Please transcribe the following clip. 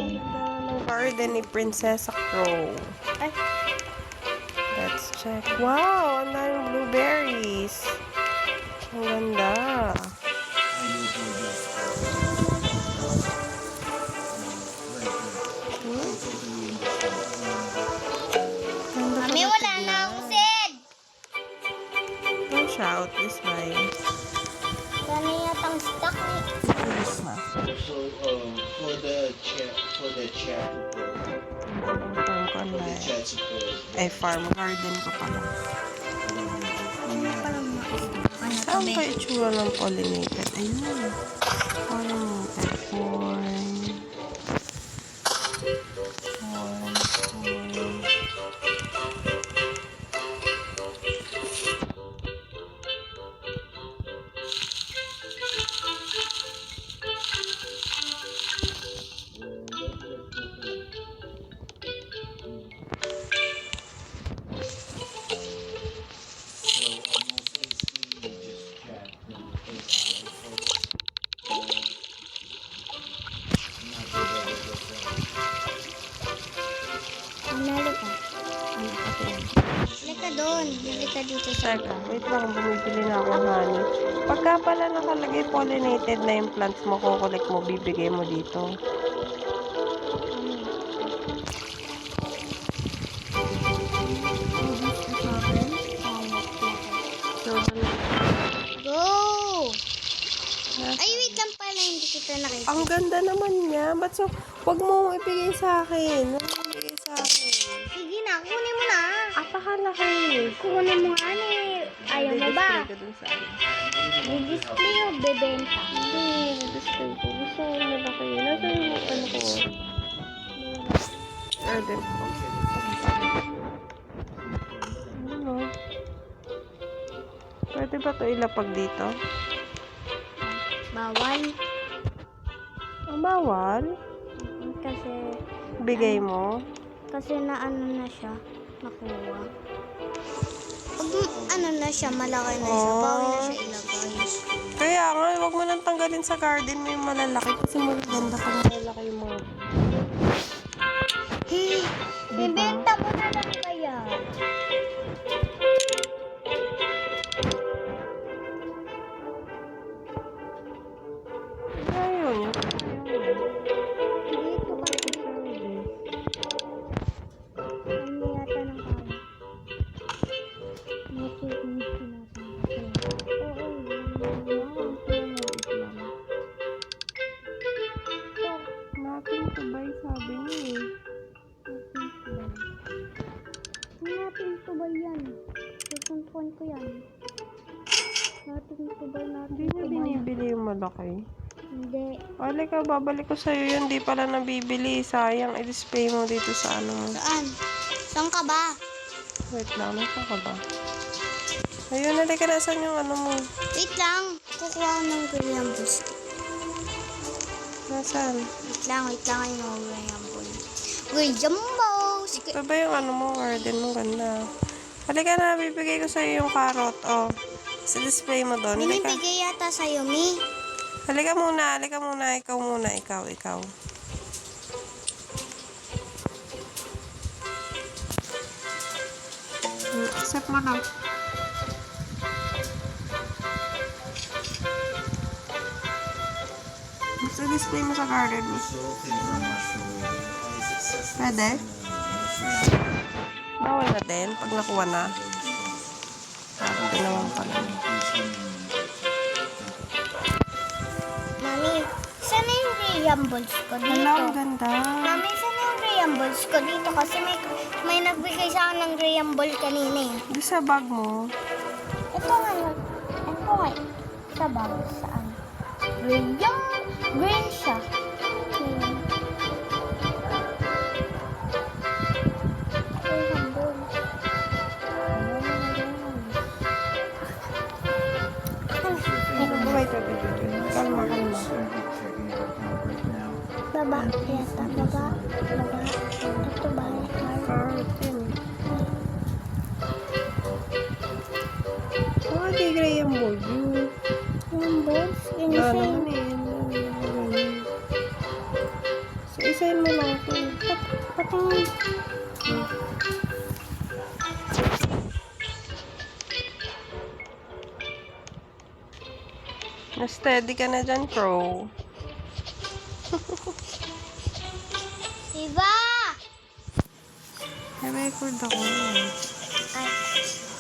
Ganda ng garden ni Princessa Crow. Ay, Let's check. Wow! Ang daming blueberries. Ang ganda. Ganda mami, pala wala na tignan. akong seed. Don't shout this way. Sana yatang stock ni. Bilis na. So, for the chat Farm ko for the online. chat support. Ay, farm garden ko pala. Ano Saan ba itsura ng pollinated? Ayun. Pollinated corn. Corn. So almost basically just chat from AI not Nanalo ka. Halika doon. Halika dito sa Teka, wait lang. Bumibili na ako honey. Pagka pala nakalagay pollinated na yung plants mo, kukulik mo, bibigay mo dito. So, Go! Ay, wait lang pala. Hindi kita nakita. ang ganda naman niya. Ba't so, wag mo ibigay sa akin. Wag mo ibigay sa akin. Sige na, kunin mo na. Apakalaki. Kunin mo nga ni. Ayaw mo ba? Display ko dun sa akin. Di-display o bebenta? Hindi, display ko. Gusto ko malaki. Nasa yung ano ko. Garden ko. Ano? Pwede ba ito ilapag dito? Bawal. Ang bawal? Kasi, Bigay mo? kasi na ano na siya. Nakuha. Pag ano na siya, malaki na siya. Bawal na siya ilagay. Kaya nga, wag mo nang tanggalin sa garden mo yung malalaki kasi magaganda ka malalaki yung mga... Hey, ibenta mo na lang kaya. Ayun. Dito kasi. Ano yata ng kaya? Check mo Oo, nothing to buy, sabi niya eh. natin tubay yan. Susuntuan ko yan. Natin tubay natin. Hindi niya binibili yung malaki. Hindi. Wala ka, babalik ko sa'yo yun. Di pala nabibili. Sayang, i-display mo dito sa ano mo. Saan? Saan ka ba? Wait lang, nasa ka ba? Ayun, halika na. Saan yung ano mo? Wait lang. Kukuha ko ng Graham biscuit. Nasaan? Wait lang. Ayun ako Graham ball. Graham balls. Ito ba yung ano mo? Garden mo, ganda. Halika na, bibigay ko sa'yo yung carrot. Oh, sa display mo doon. Halika. Binibigay yata sa'yo, Mi. Halika muna, halika muna. Ikaw muna, ikaw. Accept mo na. Basta display mo sa garden mo. Pwede? Bawal na din pag nakuha na. Ito naman pala. Mami, saan na yung Graham balls ko dito? Hala, ang ganda. Mami, saan na yung Graham balls ko dito? Kasi may nagbigay sa akin ng Graham ball kanina eh. Di sa bag mo. Ito nga. Sa bag. Saan? Green siya. Graham ball. Wait. Kalma. Baba. Yata. Baba. Ito ba? Carrot yun. Oh, di Graham Ball. Graham balls? Yun Ano siya. naman eh. Sa isa isa-isahin mo lang ito. Patingin. Na-steady ka na dyan, Crow. Diba? May record ako. Ay.